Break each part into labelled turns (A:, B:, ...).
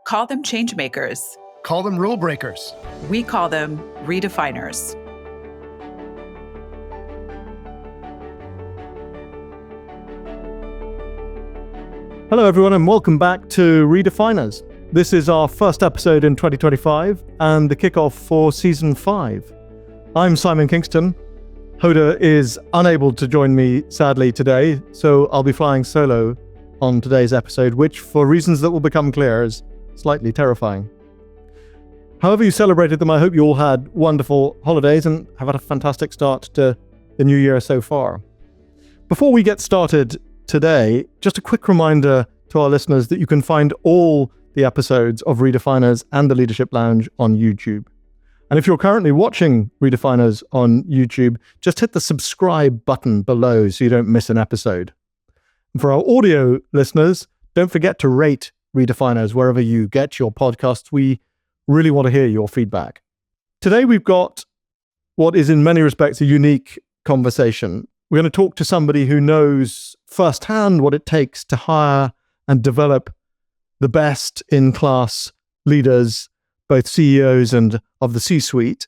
A: Call them change makers.
B: Call them rule breakers.
A: We call them redefiners.
C: Hello, everyone, and welcome back to Redefiners. This is our first episode in 2025 and the kickoff for Season 5. I'm Simon Kingston. Hoda is unable to join me, sadly, today, so I'll be flying solo on today's episode, which, for reasons that will become clear, is slightly terrifying. However you celebrated them, I hope you all had wonderful holidays and have had a fantastic start to the new year so far. Before we get started today, just a quick reminder to our listeners that you can find all the episodes of Redefiners and the Leadership Lounge on YouTube. And if you're currently watching Redefiners on YouTube, just hit the subscribe button below so you don't miss an episode. And for our audio listeners, don't forget to rate Redefiners wherever you get your podcasts. We really want to hear your feedback. Today we've got what is in many respects a unique conversation. We're going to talk to somebody who knows firsthand what it takes to hire and develop the best in-class leaders, both CEOs and of the C-suite,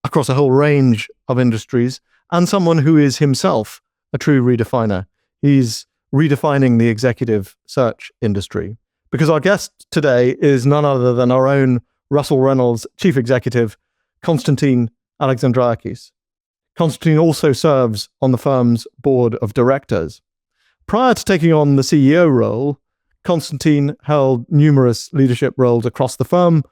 C: across a whole range of industries, and someone who is himself a true redefiner. He's redefining the executive search industry. Because our guest today is none other than our own Russell Reynolds Chief Executive, Constantine Alexandrakis. Constantine also serves on the firm's board of directors. Prior to taking on the CEO role, Constantine held numerous leadership roles across the firm,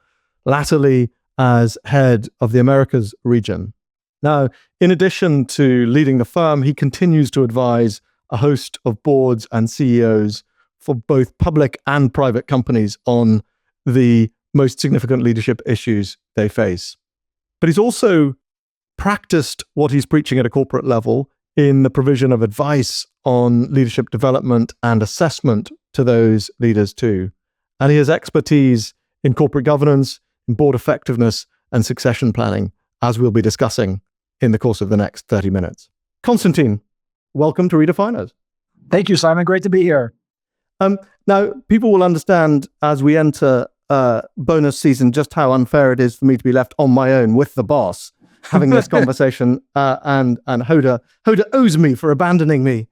C: latterly as head of the Americas region. Now, in addition to leading the firm, he continues to advise a host of boards and CEOs for both public and private companies on the most significant leadership issues they face. But he's also practiced what he's preaching at a corporate level in the provision of advice on leadership development and assessment to those leaders too. And he has expertise in corporate governance, in board effectiveness, and succession planning, as we'll be discussing in the course of the next 30 minutes. Constantine, welcome to Redefiners.
D: Thank you, Simon. Great to be here.
C: Now, people will understand as we enter bonus season just how unfair it is for me to be left on my own with the boss having this conversation, and Hoda owes me for abandoning me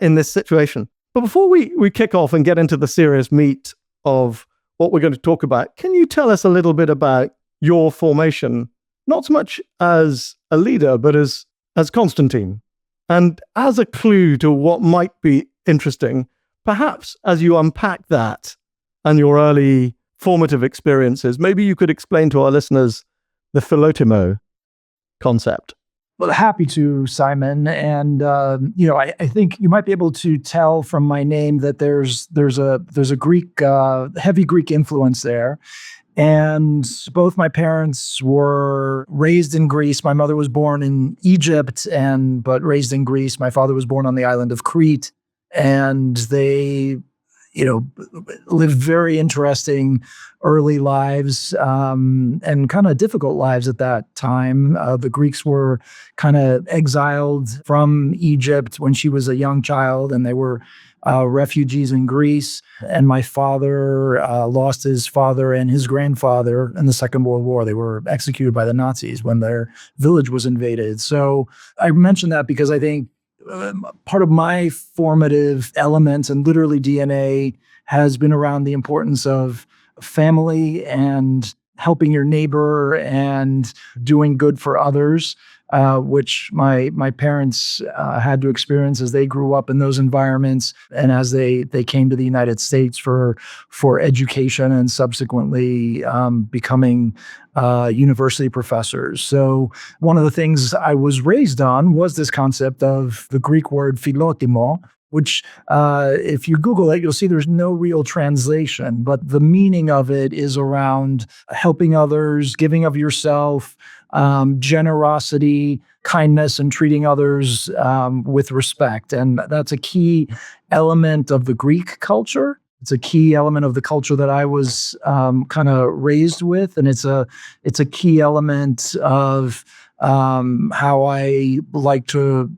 C: in this situation. But before we kick off and get into the serious meat of what we're going to talk about, can you tell us a little bit about your formation, not so much as a leader, but as Constantine? And as a clue to what might be interesting, perhaps as you unpack that and your early formative experiences, maybe you could explain to our listeners the philotimo concept.
D: Well, happy to, Simon. And I think you might be able to tell from my name that there's a Greek, heavy Greek influence there. And both my parents were raised in Greece. My mother was born in Egypt, but raised in Greece. My father was born on the island of Crete, and they lived very interesting early lives and kind of difficult lives at that time. The Greeks were kind of exiled from Egypt when she was a young child, and they were refugees in Greece. And my father lost his father and his grandfather in the Second World War. They were executed by the Nazis when their village was invaded. So I mention that because I think part of my formative elements and literally DNA has been around the importance of family and helping your neighbor and doing good for others, which my parents had to experience as they grew up in those environments and as they came to the United States for education and subsequently becoming university professors. So one of the things I was raised on was this concept of the Greek word philotimo, which if you Google it, you'll see there's no real translation, but the meaning of it is around helping others, giving of yourself, generosity, kindness, and treating others with respect. And that's a key element of the Greek culture. It's a key element of the culture that I was kind of raised with, and it's a key element of how I like to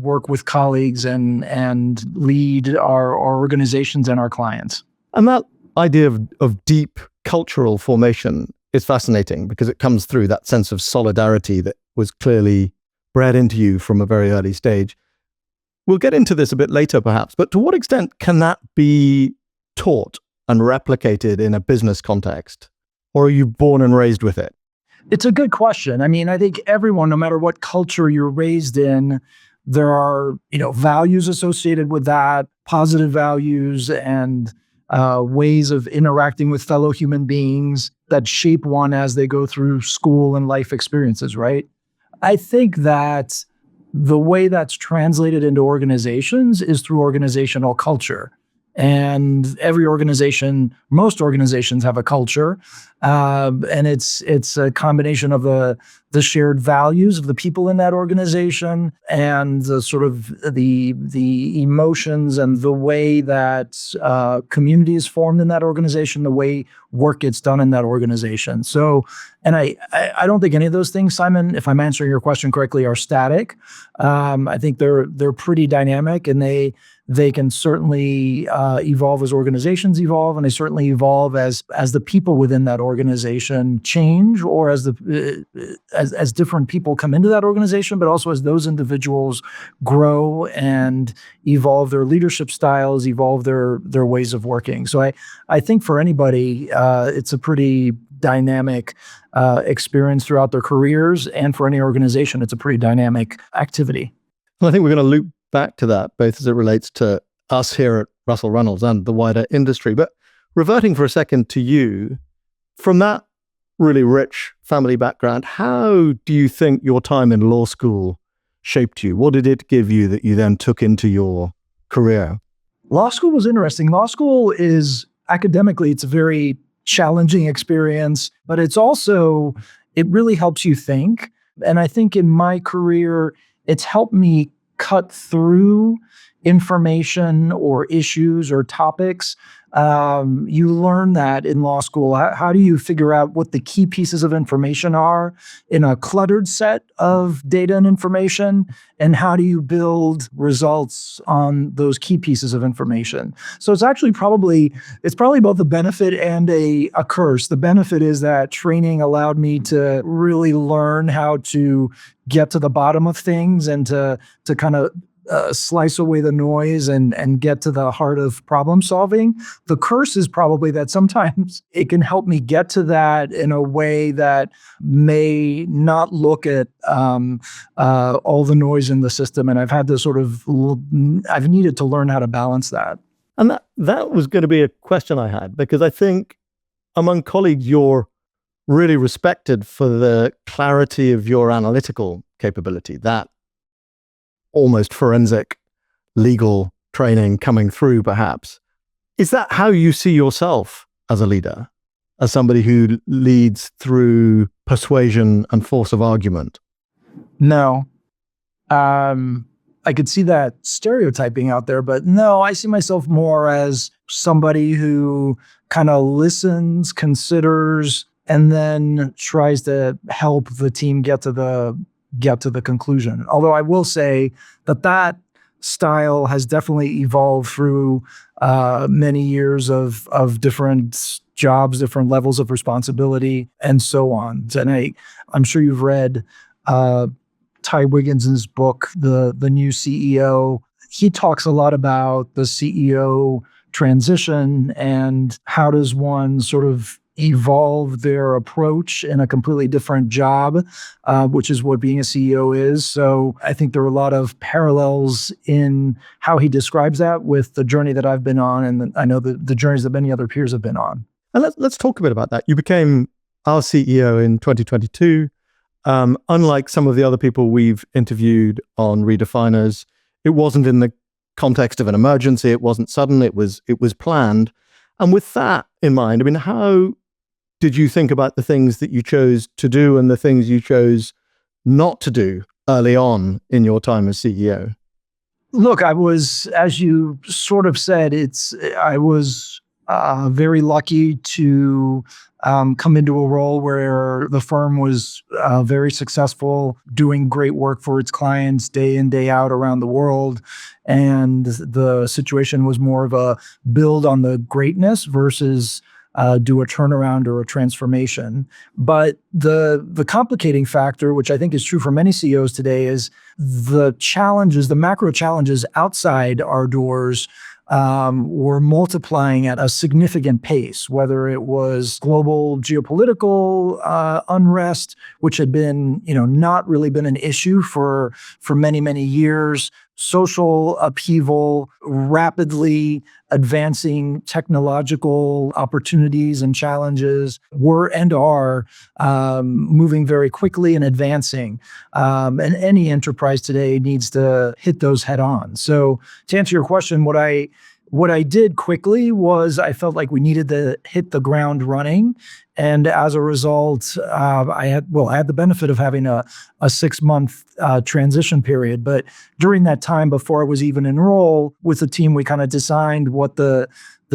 D: work with colleagues and lead our organizations and our clients.
C: And that idea of deep cultural formation is fascinating because it comes through that sense of solidarity that was clearly bred into you from a very early stage. We'll get into this a bit later, perhaps, but to what extent can that be taught and replicated in a business context? Or are you born and raised with it?
D: It's a good question. I mean, I think everyone, no matter what culture you're raised in, there are, values associated with that, positive values and ways of interacting with fellow human beings that shape one as they go through school and life experiences, right? I think that the way that's translated into organizations is through organizational culture. And every organization, most organizations have a culture, and it's a combination of the shared values of the people in that organization and the sort of the emotions and the way that community is formed in that organization, the way work gets done in that organization. So, and I don't think any of those things, Simon, if I'm answering your question correctly, are static. I think they're pretty dynamic, and they can certainly evolve as organizations evolve, and they certainly evolve as the people within that organization change, or as as different people come into that organization, but also as those individuals grow and evolve their leadership styles, evolve their ways of working. So I think for anybody, it's a pretty dynamic experience throughout their careers, and for any organization, it's a pretty dynamic activity.
C: Well, I think we're going to loop back to that, both as it relates to us here at Russell Reynolds and the wider industry. But reverting for a second to you, from that really rich family background, how do you think your time in law school shaped you? What did it give you that you then took into your career?
D: Law school was interesting. Law school is, academically, it's a very challenging experience, but it really helps you think. And I think in my career, it's helped me cut through information or issues or topics. You learn that in law school. How do you figure out what the key pieces of information are in a cluttered set of data and information? And how do you build results on those key pieces of information? So it's probably both a benefit and a curse. The benefit is that training allowed me to really learn how to get to the bottom of things and to kind of slice away the noise and get to the heart of problem solving. The curse is probably that sometimes it can help me get to that in a way that may not look at all the noise in the system. And I've had to I've needed to learn how to balance that.
C: And that was going to be a question I had, because I think among colleagues, you're really respected for the clarity of your analytical capability, that almost forensic legal training coming through, perhaps. Is that how you see yourself as a leader, as somebody who leads through persuasion and force of argument?
D: No. I could see that stereotyping out there, but no, I see myself more as somebody who kind of listens, considers, and then tries to help the team get to the conclusion. Although I will say that style has definitely evolved through many years of different jobs, different levels of responsibility, and so on. And I'm sure you've read Ty Wiggins's book, The New CEO. He talks a lot about the CEO transition and how does one sort of evolve their approach in a completely different job, which is what being a CEO is. So I think there are a lot of parallels in how he describes that with the journey that I've been on, and I know the journeys that many other peers have been on.
C: And let's talk a bit about that. You became our CEO in 2022. Unlike some of the other people we've interviewed on Redefiners, it wasn't in the context of an emergency. It wasn't sudden. It was planned. And with that in mind, I mean, how did you think about the things that you chose to do and the things you chose not to do early on in your time as CEO?
D: Look, I was, as you sort of said, I was very lucky to come into a role where the firm was very successful, doing great work for its clients day in, day out around the world. And the situation was more of a build on the greatness versus do a turnaround or a transformation. But the complicating factor, which I think is true for many CEOs today, is the challenges, the macro challenges outside our doors were multiplying at a significant pace, whether it was global geopolitical unrest, which had been, not really been an issue for many, many years, social upheaval, rapidly advancing technological opportunities and challenges were and are moving very quickly and advancing. And any enterprise today needs to hit those head on. So to answer your question, what I did quickly was I felt like we needed to hit the ground running. And as a result, I had the benefit of having a 6-month transition period. But during that time, before I was even enrolled with the team, we kind of designed what the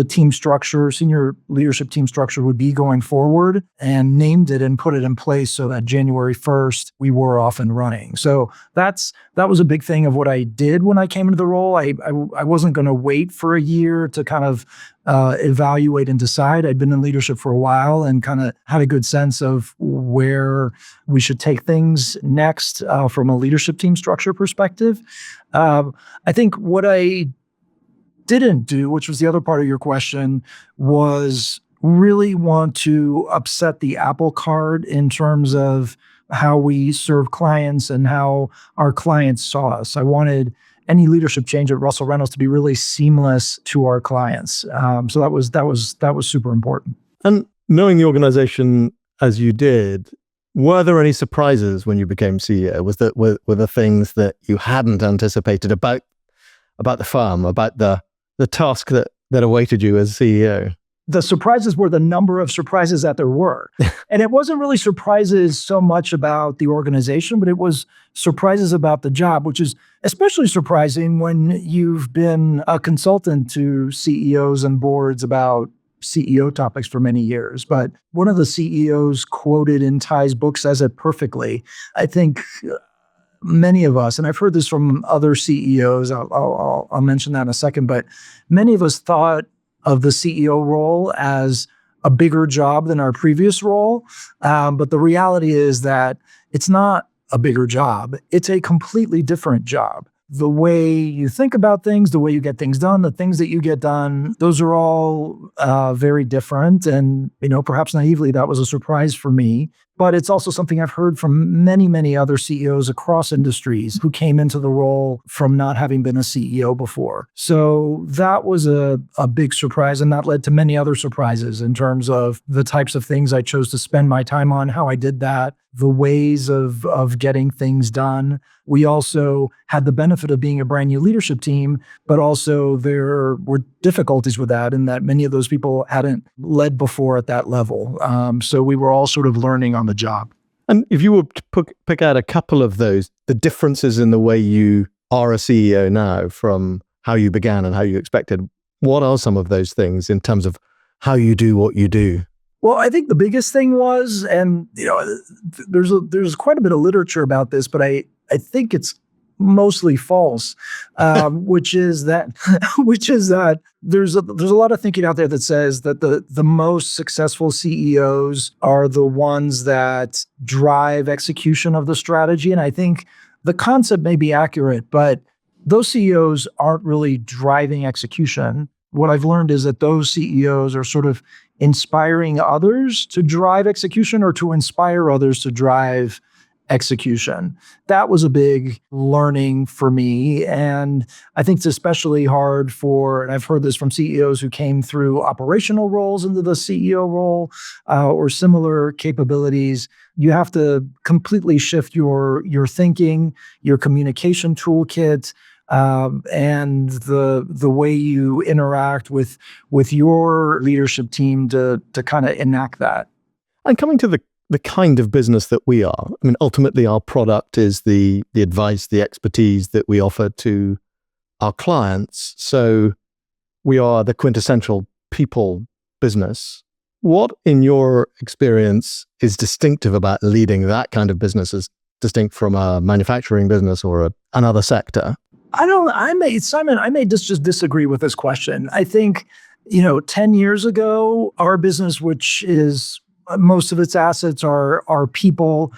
D: team structure, senior leadership team structure would be going forward, and named it and put it in place so that January 1st, we were off and running. So that was a big thing of what I did when I came into the role. I wasn't going to wait for a year to kind of evaluate and decide. I'd been in leadership for a while and kind of had a good sense of where we should take things next from a leadership team structure perspective. I think what I didn't do, which was the other part of your question, was really want to upset the apple cart in terms of how we serve clients and how our clients saw us. I wanted any leadership change at Russell Reynolds to be really seamless to our clients. So that was super important.
C: And knowing the organization as you did, were there any surprises when you became CEO? Were the things that you hadn't anticipated about the firm, about the task that awaited you as CEO?
D: The surprises were the number of surprises that there were. And it wasn't really surprises so much about the organization, but it was surprises about the job, which is especially surprising when you've been a consultant to CEOs and boards about CEO topics for many years. But one of the CEOs quoted in Ty's book says it perfectly. I think many of us, and I've heard this from other CEOs, I'll mention that in a second, but many of us thought of the CEO role as a bigger job than our previous role. But the reality is that it's not a bigger job. It's a completely different job. The way you think about things, the way you get things done, the things that you get done, those are all very different. And, perhaps naively, that was a surprise for me. But it's also something I've heard from many, many other CEOs across industries who came into the role from not having been a CEO before. So that was a big surprise, and that led to many other surprises in terms of the types of things I chose to spend my time on, how I did that, the ways of getting things done. We also had the benefit of being a brand new leadership team, but also there were difficulties with that in that many of those people hadn't led before at that level. So we were all sort of learning on the job.
C: And if you were to pick out a couple of those, the differences in the way you are a CEO now from how you began and how you expected, what are some of those things in terms of how you do what you do?
D: Well, I think the biggest thing was, and there's quite a bit of literature about this, but I think it's mostly false, which is that there's a lot of thinking out there that says that the most successful CEOs are the ones that drive execution of the strategy. And I think the concept may be accurate, but those CEOs aren't really driving execution. What I've learned is that those CEOs are sort of inspiring others to drive execution or to inspire others to drive execution. That was a big learning for me. And I think it's especially hard and I've heard this from CEOs who came through operational roles into the CEO role or similar capabilities. You have to completely shift your thinking, your communication toolkit, and the way you interact with your leadership team to kind of enact that.
C: And coming to the kind of business that we are, I mean, ultimately our product is the advice, the expertise that we offer to our clients. So we are the quintessential people business. What, in your experience, is distinctive about leading that kind of business as distinct from a manufacturing business or another sector?
D: Simon, I may just disagree with this question. I think, 10 years ago, our business, which is most of its assets are people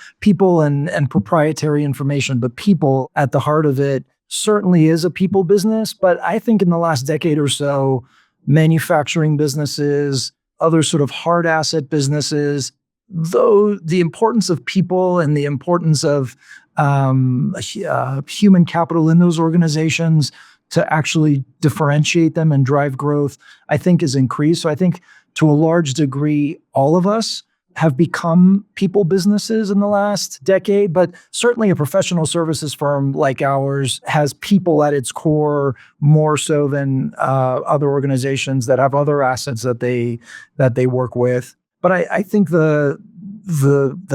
D: and proprietary information, but people at the heart of it certainly is a people business. But I think in the last decade or so, manufacturing businesses, other sort of hard asset businesses, though the importance of people and the importance of human capital in those organizations to actually differentiate them and drive growth, I think is increased. So I think to a large degree, all of us have become people businesses in the last decade, but certainly a professional services firm like ours has people at its core more so than other organizations that have other assets that they work with. But I think the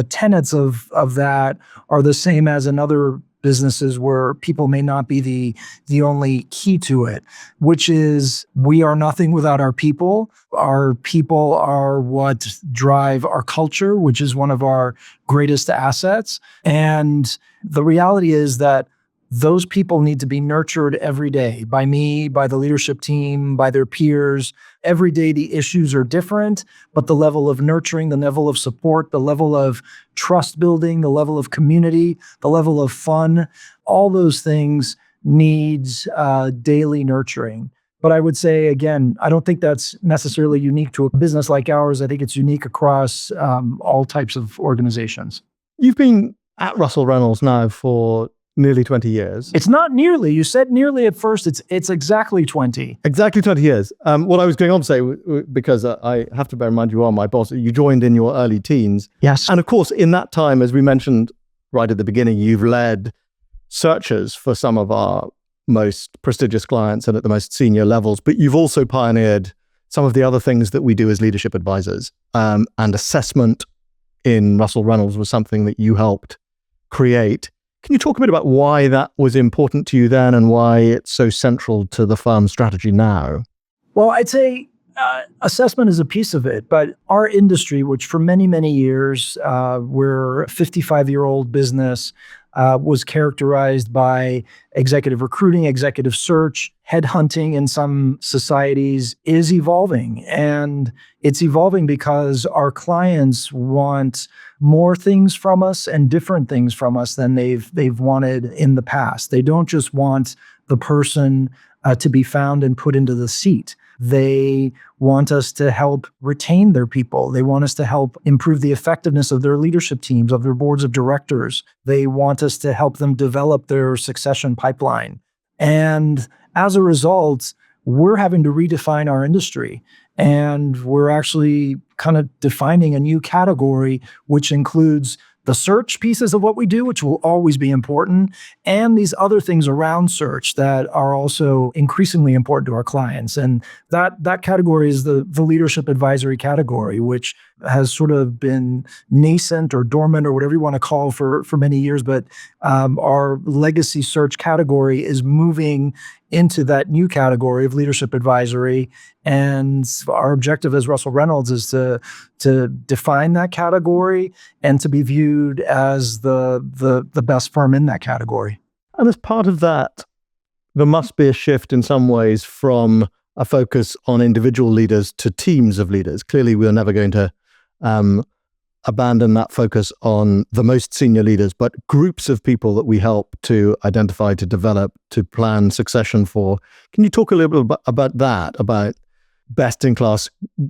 D: tenets of that are the same as in other businesses where people may not be the only key to it, which is we are nothing without our people. Our people are what drive our culture, which is one of our greatest assets. And the reality is that those people need to be nurtured every day by me, by the leadership team, by their peers. Every day the issues are different, but the level of nurturing, the level of support, the level of trust building, the level of community, the level of fun, all those things needs daily nurturing. But I would say, again, I don't think that's necessarily unique to a business like ours. I think it's unique across all types of organizations.
C: You've been at Russell Reynolds now for nearly 20 years.
D: It's not nearly. You said nearly at first. It's exactly 20.
C: Exactly 20 years. What I was going on to say, because I have to bear in mind you are my boss, you joined in your early teens.
D: Yes.
C: And of course, in that time, as we mentioned right at the beginning, you've led searches for some of our most prestigious clients and at the most senior levels, but you've also pioneered some of the other things that we do as leadership advisors. And assessment in Russell Reynolds was something that you helped create. Can you talk a bit about why that was important to you then and why it's so central to the firm's strategy now?
D: Well, I'd say assessment is a piece of it, but our industry, which for many, many years, we're a 55-year-old business, was characterized by executive recruiting, executive search, headhunting in some societies is evolving. And it's evolving because our clients want more things from us and different things from us than they've wanted in the past. They don't just want the person to be found and put into the seat. They want us to help retain their people. They want us to help improve the effectiveness of their leadership teams, of their boards of directors. They want us to help them develop their succession pipeline. And as a result, we're having to redefine our industry. And we're actually kind of defining a new category, which includes the search pieces of what we do, which will always be important, and these other things around search that are also increasingly important to our clients. And that category is the leadership advisory category, which has sort of been nascent or dormant or whatever you want to call for many years. But our legacy search category is moving into that new category of leadership advisory. And our objective as Russell Reynolds is to define that category and to be viewed as the best firm in that category.
C: And as part of that, there must be a shift in some ways from a focus on individual leaders to teams of leaders. Clearly, we're never going to abandon that focus on the most senior leaders, but groups of people that we help to identify, to develop, to plan succession for. Can you talk a little bit about that, about best-in-class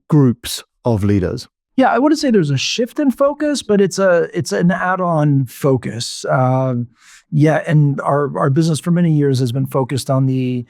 C: groups of leaders?
D: Yeah, I wouldn't say there's a shift in focus, but it's an add-on focus. And our business for many years has been focused on the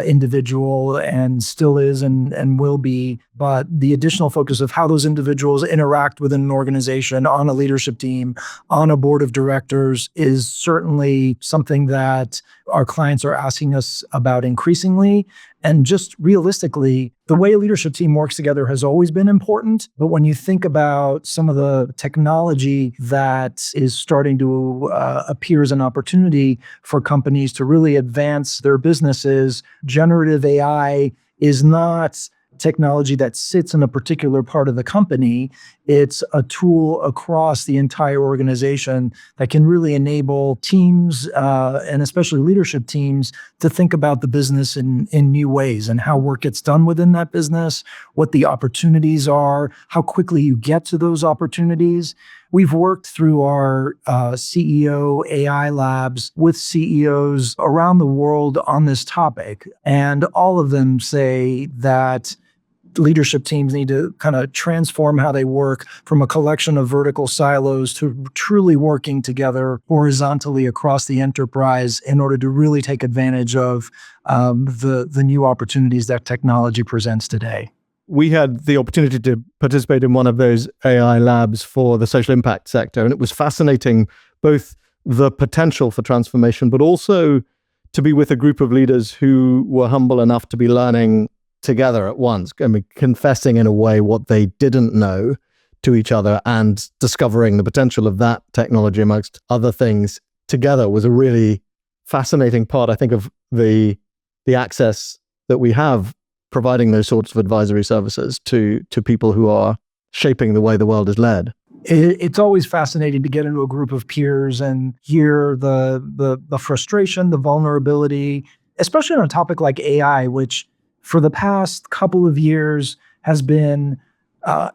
D: individual and still is and will be, but the additional focus of how those individuals interact within an organization, on a leadership team, on a board of directors is certainly something that our clients are asking us about increasingly. And just realistically, the way a leadership team works together has always been important. But when you think about some of the technology that is starting to appear as an opportunity for companies to really advance their businesses, generative AI is not technology that sits in a particular part of the company. It's a tool across the entire organization that can really enable teams, and especially leadership teams, to think about the business in new ways and how work gets done within that business, what the opportunities are, how quickly you get to those opportunities. We've worked through our CEO AI labs with CEOs around the world on this topic, and all of them say that leadership teams need to kind of transform how they work from a collection of vertical silos to truly working together horizontally across the enterprise in order to really take advantage of the new opportunities that technology presents today.
C: We had the opportunity to participate in one of those AI labs for the social impact sector, and it was fascinating, both the potential for transformation, but also to be with a group of leaders who were humble enough to be learning together at once. I mean, confessing in a way what they didn't know to each other and discovering the potential of that technology amongst other things together was a really fascinating part, I think, of the access that we have providing those sorts of advisory services to people who are shaping the way the world is led.
D: It's always fascinating to get into a group of peers and hear the frustration, the vulnerability, especially on a topic like AI, which for the past couple of years has been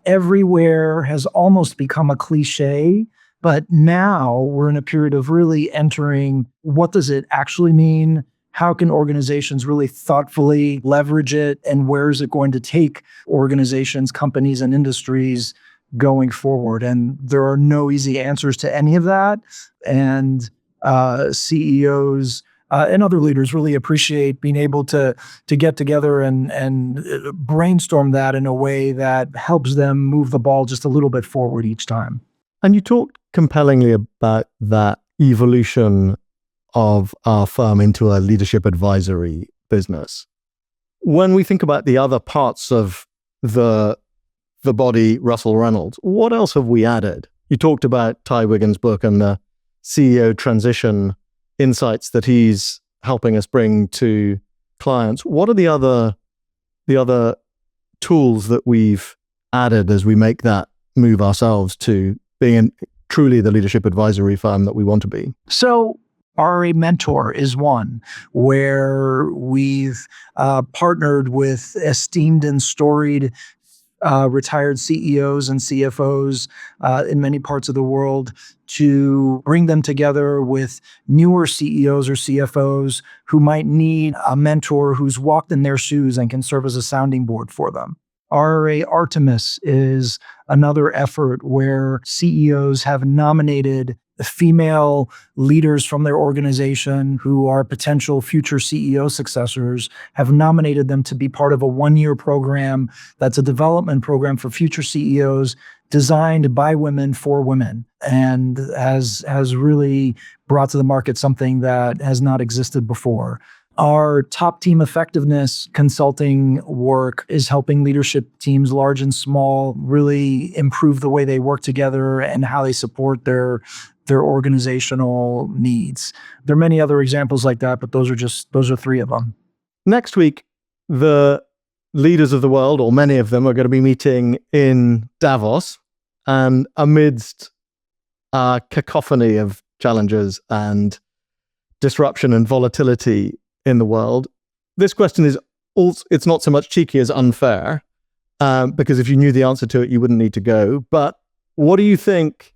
D: everywhere, has almost become a cliche. But now we're in a period of really entering, what does it actually mean? How can organizations really thoughtfully leverage it? And where is it going to take organizations, companies, and industries going forward? And there are no easy answers to any of that. And CEOs and other leaders really appreciate being able to get together and brainstorm that in a way that helps them move the ball just a little bit forward each time.
C: And you talked compellingly about that evolution of our firm into a leadership advisory business. When we think about the other parts of the body, Russell Reynolds, what else have we added? You talked about Ty Wiggins' book and the CEO transition insights that he's helping us bring to clients. What are the other tools that we've added as we make that move ourselves to being truly the leadership advisory firm that we want to be?
D: So RRA Mentor is one where we've partnered with esteemed and storied retired CEOs and CFOs in many parts of the world to bring them together with newer CEOs or CFOs who might need a mentor who's walked in their shoes and can serve as a sounding board for them. RRA Artemis is another effort where CEOs have nominated female leaders from their organization who are potential future CEO successors, have nominated them to be part of a one-year program that's a development program for future CEOs designed by women for women, and has really brought to the market something that has not existed before. Our top team effectiveness consulting work is helping leadership teams, large and small, really improve the way they work together and how they support their organizational needs. There are many other examples like that, but those are three of them.
C: Next week, the leaders of the world, or many of them, are going to be meeting in Davos, and amidst a cacophony of challenges and disruption and volatility in the world, this question is also, it's not so much cheeky as unfair, because if you knew the answer to it, you wouldn't need to go. But what do you think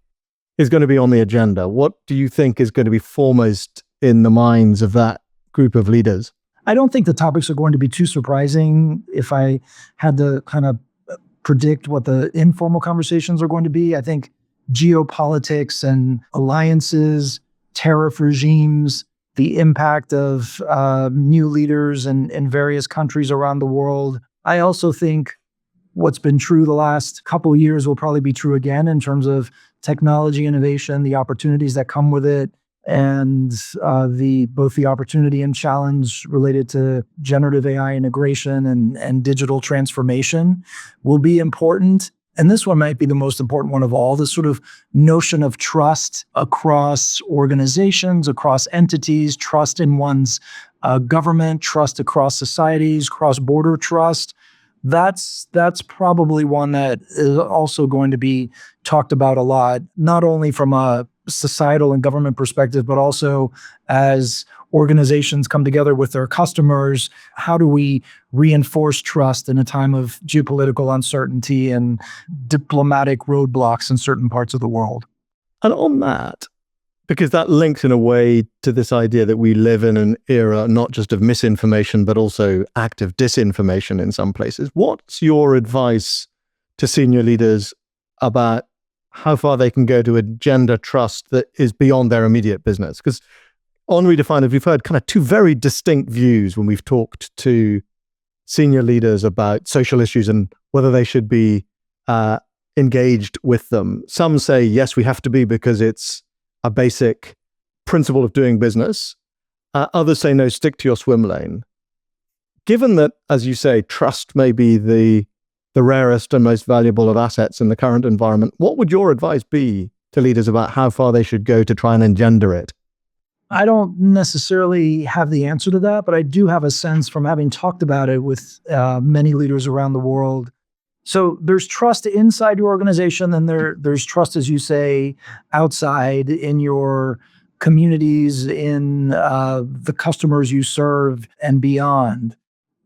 C: is going to be on the agenda? What do you think is going to be foremost in the minds of that group of leaders?
D: I don't think the topics are going to be too surprising. If I had to kind of predict what the informal conversations are going to be, I think geopolitics and alliances, tariff regimes, the impact of new leaders in various countries around the world. I also think what's been true the last couple of years will probably be true again in terms of technology innovation, the opportunities that come with it, and both the opportunity and challenge related to generative AI integration and digital transformation will be important. And this one might be the most important one of all, this sort of notion of trust across organizations, across entities, trust in one's government, trust across societies, cross-border trust. That's probably one that is also going to be talked about a lot, not only from a societal and government perspective, but also as organizations come together with their customers. How do we reinforce trust in a time of geopolitical uncertainty and diplomatic roadblocks in certain parts of the world?
C: And on that, because that links in a way to this idea that we live in an era not just of misinformation, but also active disinformation in some places. What's your advice to senior leaders about how far they can go to engender trust that is beyond their immediate business? Because on Redefiners, we've heard kind of two very distinct views when we've talked to senior leaders about social issues and whether they should be engaged with them. Some say, yes, we have to be because it's a basic principle of doing business. Others say, no, stick to your swim lane. Given that, as you say, trust may be the rarest and most valuable of assets in the current environment, what would your advice be to leaders about how far they should go to try and engender it?
D: I don't necessarily have the answer to that, but I do have a sense from having talked about it with many leaders around the world. So there's trust inside your organization, and there's trust, as you say, outside in your communities, in the customers you serve, and beyond.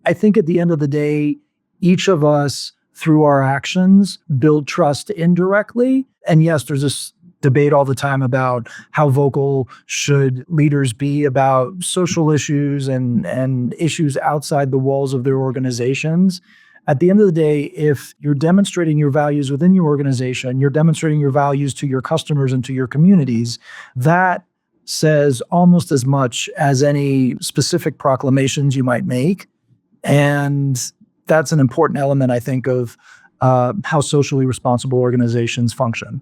D: I think at the end of the day, each of us, through our actions, build trust indirectly. And yes, there's this debate all the time about how vocal should leaders be about social issues and issues outside the walls of their organizations. At the end of the day, if you're demonstrating your values within your organization, you're demonstrating your values to your customers and to your communities, that says almost as much as any specific proclamations you might make. And that's an important element, I think, of how socially responsible organizations function.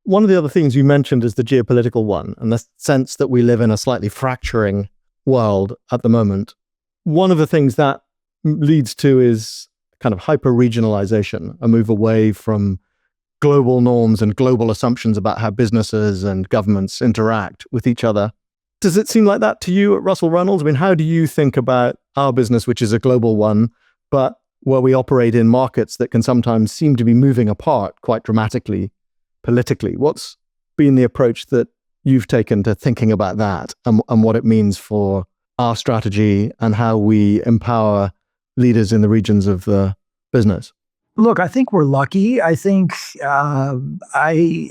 C: One of the other things you mentioned is the geopolitical one, and the sense that we live in a slightly fracturing world at the moment. One of the things that leads to is kind of hyper-regionalization, a move away from global norms and global assumptions about how businesses and governments interact with each other. Does it seem like that to you at Russell Reynolds? I mean, how do you think about our business, which is a global one, but where we operate in markets that can sometimes seem to be moving apart quite dramatically politically? What's been the approach that you've taken to thinking about that and what it means for our strategy and how we empower leaders in the regions of the business?
D: Look, I think we're lucky. I think I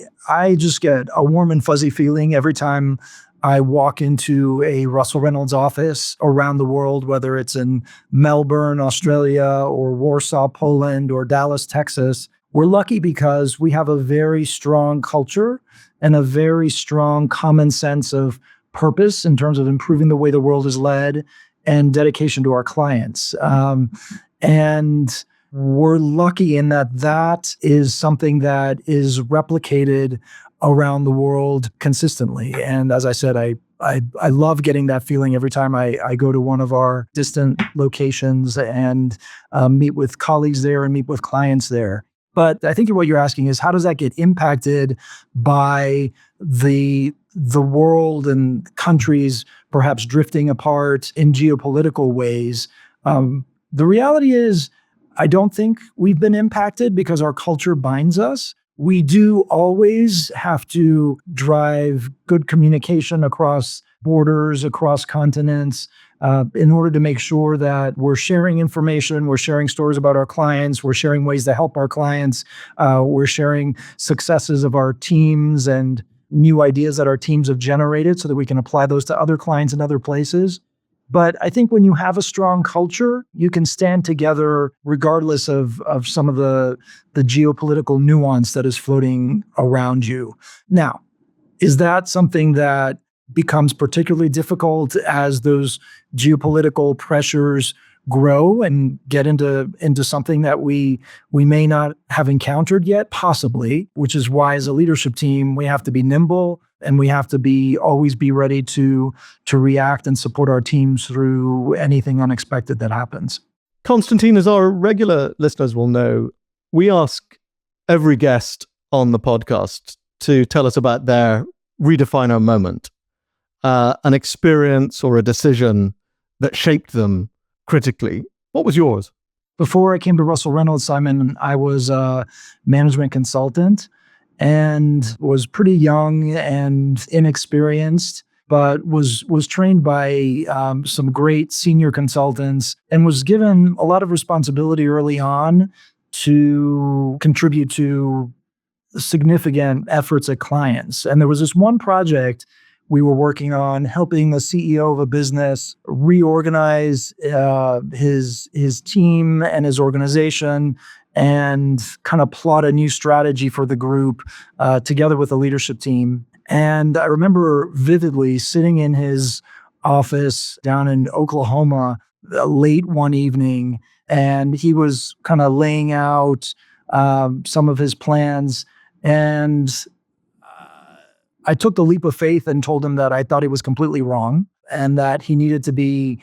D: just get a warm and fuzzy feeling every time I walk into a Russell Reynolds office around the world, whether it's in Melbourne, Australia, or Warsaw, Poland, or Dallas, Texas. We're lucky because we have a very strong culture and a very strong common sense of purpose in terms of improving the way the world is led and dedication to our clients. And we're lucky in that is something that is replicated around the world consistently. And as I said, I love getting that feeling every time I go to one of our distant locations and meet with colleagues there and meet with clients there. But I think what you're asking is, how does that get impacted by the world and countries perhaps drifting apart in geopolitical ways? The reality is, I don't think we've been impacted because our culture binds us. We do always have to drive good communication across borders, across continents, in order to make sure that we're sharing information, we're sharing stories about our clients, we're sharing ways to help our clients, we're sharing successes of our teams and new ideas that our teams have generated so that we can apply those to other clients in other places. But I think when you have a strong culture, you can stand together regardless of some of the geopolitical nuance that is floating around you. Now, is that something that becomes particularly difficult as those geopolitical pressures grow and get into something that we may not have encountered yet? Possibly, which is why as a leadership team, we have to be nimble and we have to always be ready to react and support our teams through anything unexpected that happens.
C: Constantine, as our regular listeners will know, we ask every guest on the podcast to tell us about their Redefiner moment, an experience or a decision that shaped them critically. What was yours?
D: Before I came to Russell Reynolds, Simon, I was a management consultant and was pretty young and inexperienced, but was trained by some great senior consultants and was given a lot of responsibility early on to contribute to significant efforts at clients. And there was this one project we were working on, helping the CEO of a business reorganize his team and his organization and kind of plot a new strategy for the group together with the leadership team. And I remember vividly sitting in his office down in Oklahoma late one evening, and he was kind of laying out some of his plans. And I took the leap of faith and told him that I thought he was completely wrong and that he needed to be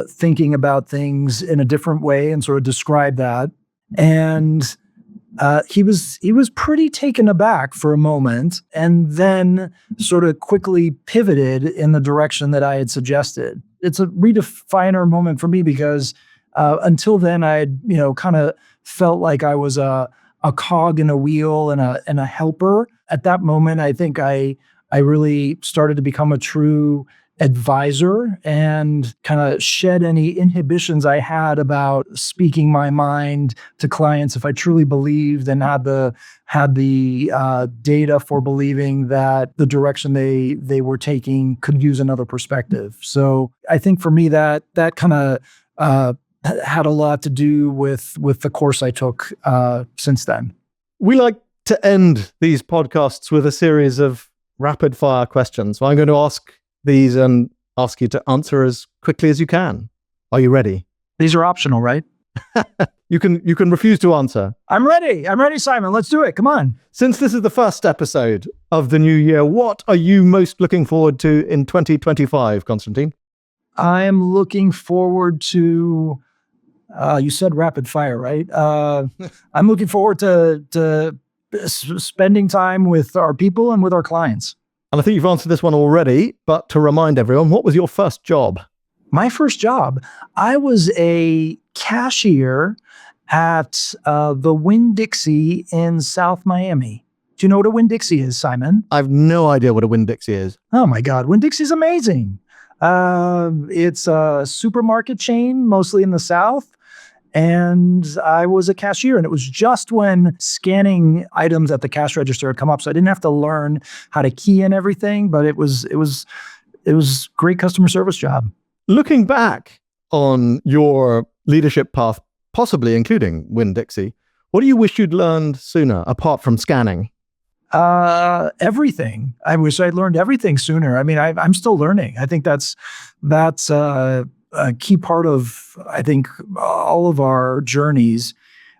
D: thinking about things in a different way, and sort of describe that. And he was pretty taken aback for a moment, and then sort of quickly pivoted in the direction that I had suggested. It's a redefiner moment for me because until then I had, kind of felt like I was a cog in a wheel and a helper. At that moment, I think I really started to become a true advisor and kind of shed any inhibitions I had about speaking my mind to clients if I truly believed and had the data for believing that the direction they were taking could use another perspective. So I think for me that kind of had a lot to do with the course I took since then.
C: We like to end these podcasts with a series of rapid fire questions. So I'm going to ask these and ask you to answer as quickly as you can. Are you ready?
D: These are optional, right?
C: You can refuse to answer.
D: I'm ready, Simon. Let's do it. Come on.
C: Since this is the first episode of the new year, what are you most looking forward to in 2025, Constantine?
D: I am looking forward to, you said rapid fire, right? I'm looking forward to spending time with our people and with our clients.
C: And I think you've answered this one already, but to remind everyone, what was your first job?
D: My first job, I was a cashier at the Winn-Dixie in South Miami. Do you know what a Winn-Dixie is, Simon?
C: I have no idea what a Winn-Dixie is.
D: Oh my God, Winn-Dixie is amazing. It's a supermarket chain, mostly in the South. And I was a cashier, and it was just when scanning items at the cash register had come up. So I didn't have to learn how to key in everything, but it was great customer service job.
C: Looking back on your leadership path, possibly including Winn-Dixie, what do you wish you'd learned sooner, apart from scanning?
D: Everything. I wish I'd learned everything sooner. I mean, I'm still learning. I think that's a key part of, I think, all of our journeys.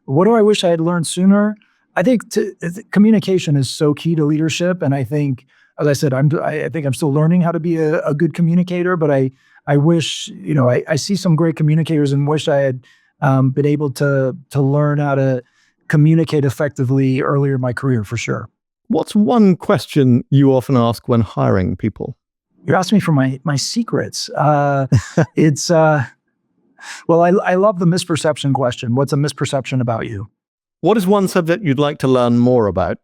D: What do I wish I had learned sooner? I think communication is so key to leadership. And I think, as I said, I think I'm still learning how to be a good communicator, but I wish, I see some great communicators and wish I had been able to learn how to communicate effectively earlier in my career, for sure.
C: What's one question you often ask when hiring people?
D: You're asking me for my secrets. It's, well, I love the misperception question. What's a misperception about you?
C: What is one subject you'd like to learn more about?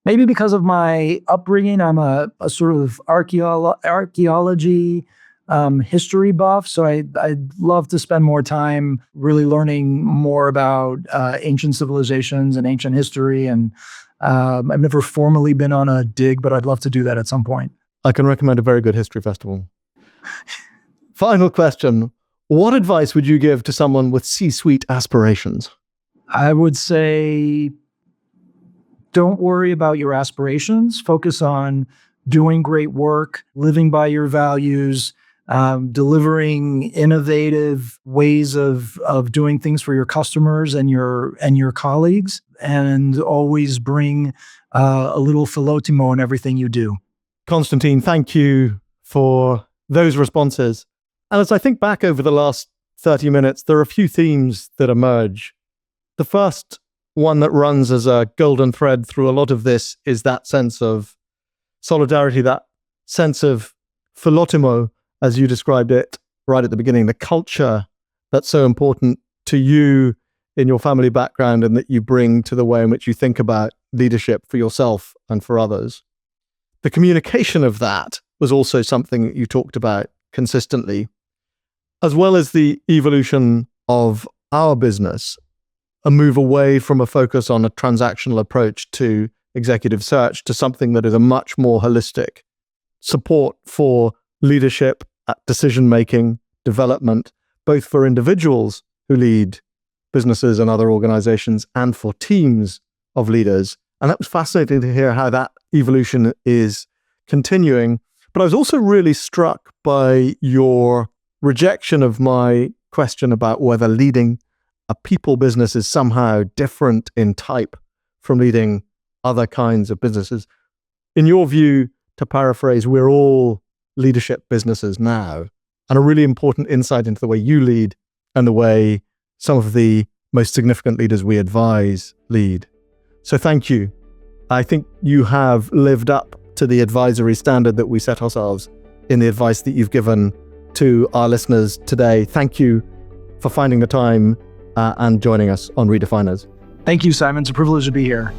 D: Maybe because of my upbringing, I'm a sort of archaeology history buff. So I'd love to spend more time really learning more about ancient civilizations and ancient history. And I've never formally been on a dig, but I'd love to do that at some point.
C: I can recommend a very good history festival. Final question. What advice would you give to someone with C-suite aspirations?
D: I would say, don't worry about your aspirations. Focus on doing great work, living by your values, delivering innovative ways of doing things for your customers and your colleagues, and always bring a little philotimo in everything you do.
C: Constantine, thank you for those responses. And as I think back over the last 30 minutes, there are a few themes that emerge. The first one that runs as a golden thread through a lot of this is that sense of solidarity, that sense of philotimo, as you described it right at the beginning, the culture that's so important to you in your family background and that you bring to the way in which you think about leadership for yourself and for others. The communication of that was also something that you talked about consistently, as well as the evolution of our business, a move away from a focus on a transactional approach to executive search to something that is a much more holistic support for leadership, decision-making, development, both for individuals who lead businesses and other organizations and for teams of leaders. And that was fascinating to hear how that evolution is continuing. But I was also really struck by your rejection of my question about whether leading a people business is somehow different in type from leading other kinds of businesses. In your view, to paraphrase, we're all leadership businesses now, and a really important insight into the way you lead and the way some of the most significant leaders we advise lead. So thank you. I think you have lived up to the advisory standard that we set ourselves in the advice that you've given to our listeners today. Thank you for finding the time and joining us on Redefiners.
D: Thank you, Simon. It's a privilege to be here.